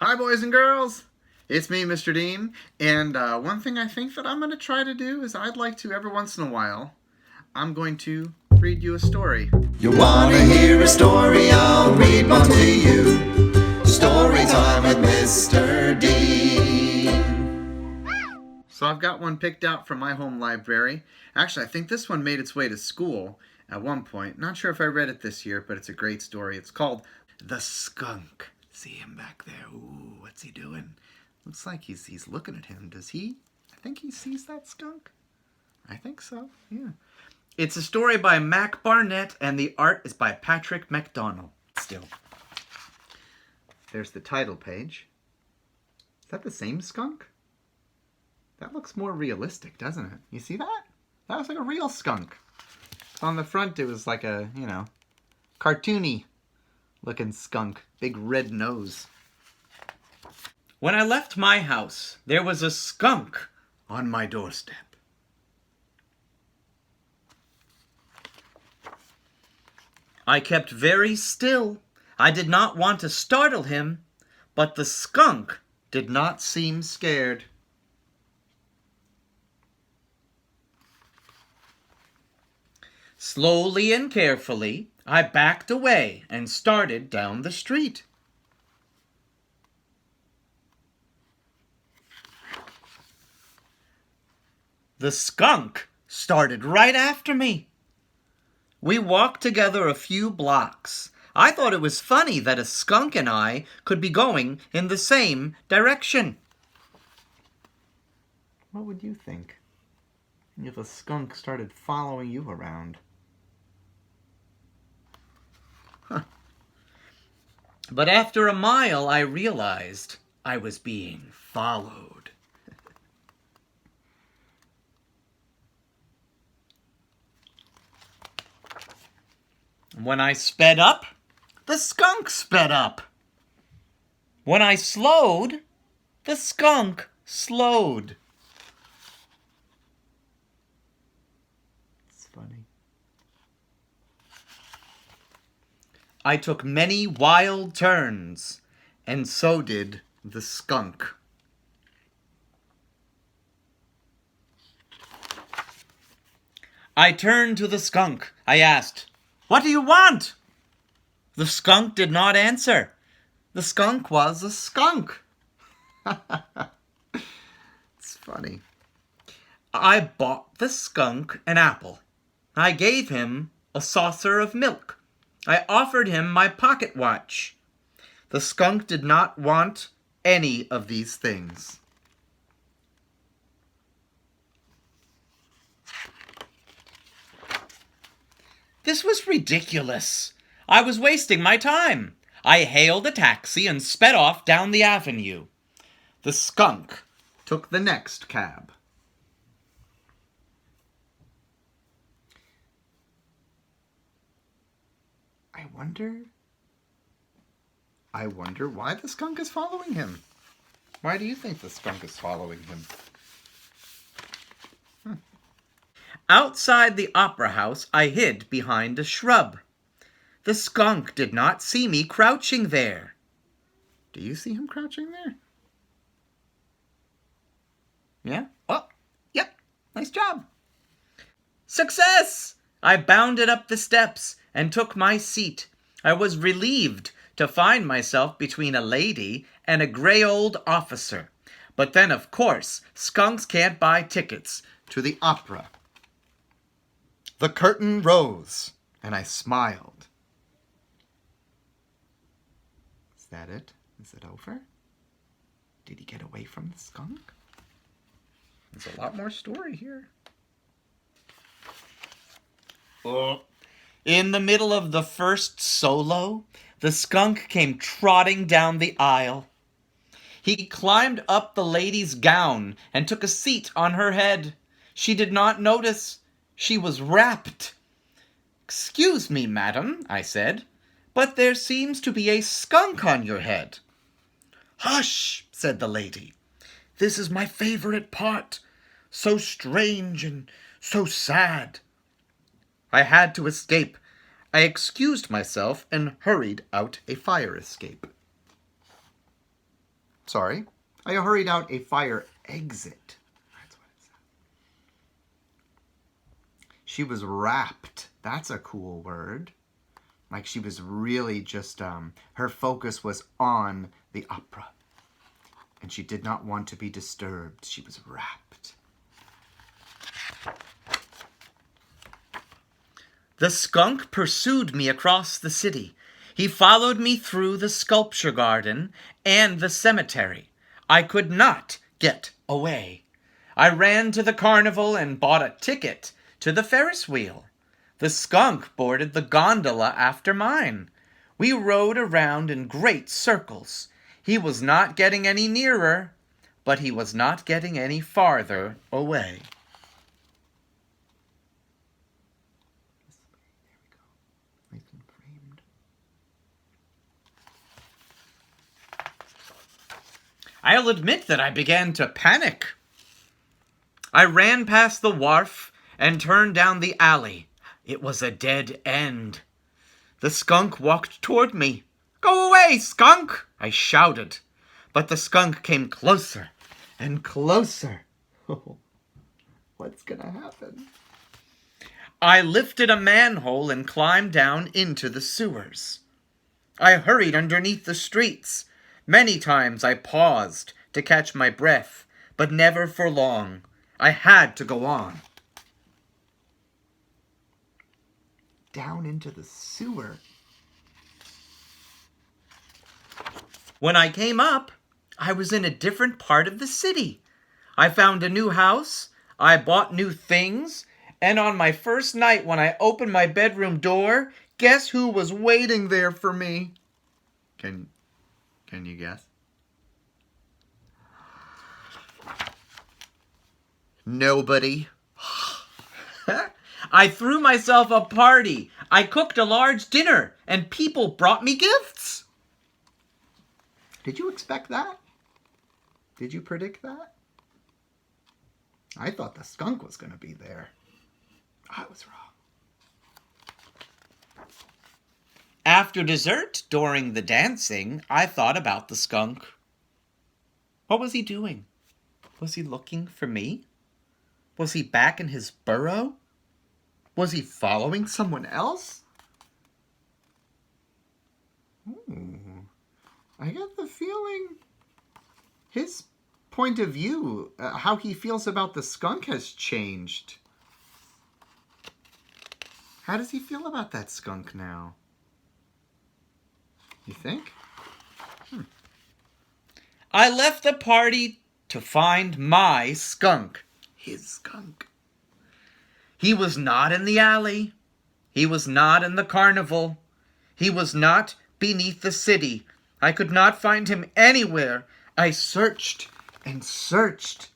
Hi, boys and girls. It's me, Mr. Dean, and one thing I think that I'm going to try to do is I'd like to, every once in a while, I'm going to read you a story. You wanna hear a story? I'll read one to you. Story time with Mr. Dean. So I've got one picked out from my home library. Actually, I think this one made its way to school at one point. Not sure if I read it this year, but it's a great story. It's called The Skunk. See him back there. Ooh, what's he doing? Looks like he's looking at him. Does he? I think he sees that skunk. I think so, yeah. It's a story by Mac Barnett, and the art is by Patrick McDonnell. Still. There's the title page. Is that the same skunk? That looks more realistic, doesn't it? You see that? That looks like a real skunk. On the front, it was like a, cartoony looking skunk. Big red nose. When I left my house, there was a skunk on my doorstep. I kept very still. I did not want to startle him, but the skunk did not seem scared. Slowly and carefully, I backed away and started down the street. The skunk started right after me. We walked together a few blocks. I thought it was funny that a skunk and I could be going in the same direction. What would you think if a skunk started following you around? But after a mile, I realized I was being followed. When I sped up, the skunk sped up. When I slowed, the skunk slowed. It's funny. I took many wild turns, and so did the skunk. I turned to the skunk. I asked, "What do you want?" The skunk did not answer. The skunk was a skunk. It's funny. I bought the skunk an apple. I gave him a saucer of milk. I offered him my pocket watch. The skunk did not want any of these things. This was ridiculous. I was wasting my time. I hailed a taxi and sped off down the avenue. The skunk took the next cab. I wonder why the skunk is following him. Why do you think the skunk is following him? Outside the opera house, I hid behind a shrub. The skunk did not see me crouching there. Do you see him crouching there? Yeah? Oh, yep. Nice job. Success! I bounded up the steps and took my seat. I was relieved to find myself between a lady and a gray old officer. But then, of course, skunks can't buy tickets to the opera. The curtain rose, and I smiled. Is that it? Is it over? Did he get away from the skunk? There's a lot more story here. Oh. In the middle of the first solo, the skunk came trotting down the aisle. He climbed up the lady's gown and took a seat on her head. She did not notice. She was wrapped. "Excuse me, madam," I said, "but there seems to be a skunk on your head." "Hush," said the lady. "This is my favorite part. So strange and so sad." I had to escape. I excused myself and hurried out a fire escape. Sorry. I hurried out a fire exit. That's what it said. She was rapt. That's a cool word. Like she was really just, her focus was on the opera. And she did not want to be disturbed. She was rapt. The skunk pursued me across the city. He followed me through the sculpture garden and the cemetery. I could not get away. I ran to the carnival and bought a ticket to the Ferris wheel. The skunk boarded the gondola after mine. We rode around in great circles. He was not getting any nearer, but he was not getting any farther away. I'll admit that I began to panic. I ran past the wharf and turned down the alley. It was a dead end. The skunk walked toward me. "Go away, skunk!" I shouted. But the skunk came closer and closer. Oh, what's gonna happen? I lifted a manhole and climbed down into the sewers. I hurried underneath the streets. Many times I paused to catch my breath, but never for long. I had to go on. Down into the sewer. When I came up, I was in a different part of the city. I found a new house, I bought new things, and on my first night when I opened my bedroom door, guess who was waiting there for me? Can you guess? Nobody. I threw myself a party. I cooked a large dinner, and people brought me gifts. Did you expect that? Did you predict that? I thought the skunk was going to be there. I was wrong. After dessert, during the dancing, I thought about the skunk. What was he doing? Was he looking for me? Was he back in his burrow? Was he following someone else? I get the feeling his point of view, how he feels about the skunk has changed. How does he feel about that skunk now? You think? I left the party to find my skunk. His skunk. He was not in the alley. He was not in the carnival. He was not beneath the city. I could not find him anywhere. I searched and searched.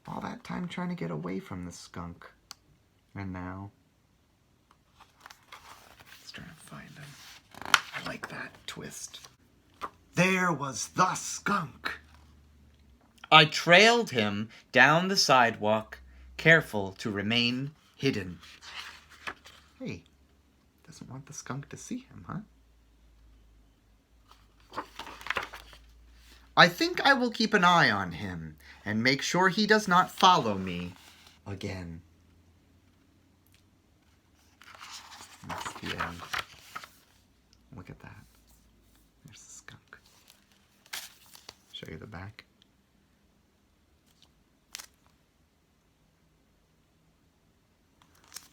All that time trying to get away from the skunk. And now, let's try to find him. I like that twist. There was the skunk. I trailed him down the sidewalk, careful to remain hidden. Hey, doesn't want the skunk to see him, huh? I think I will keep an eye on him and make sure he does not follow me again. That's the end. Look at that. There's the skunk. Show you the back.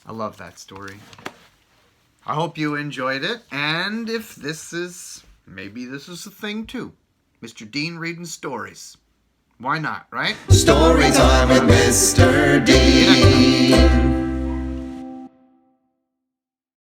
I love that story. I hope you enjoyed it, and if this is, maybe this is a thing too. Mr. Dean reading stories. Why not, right? Story time with Mr. Dean.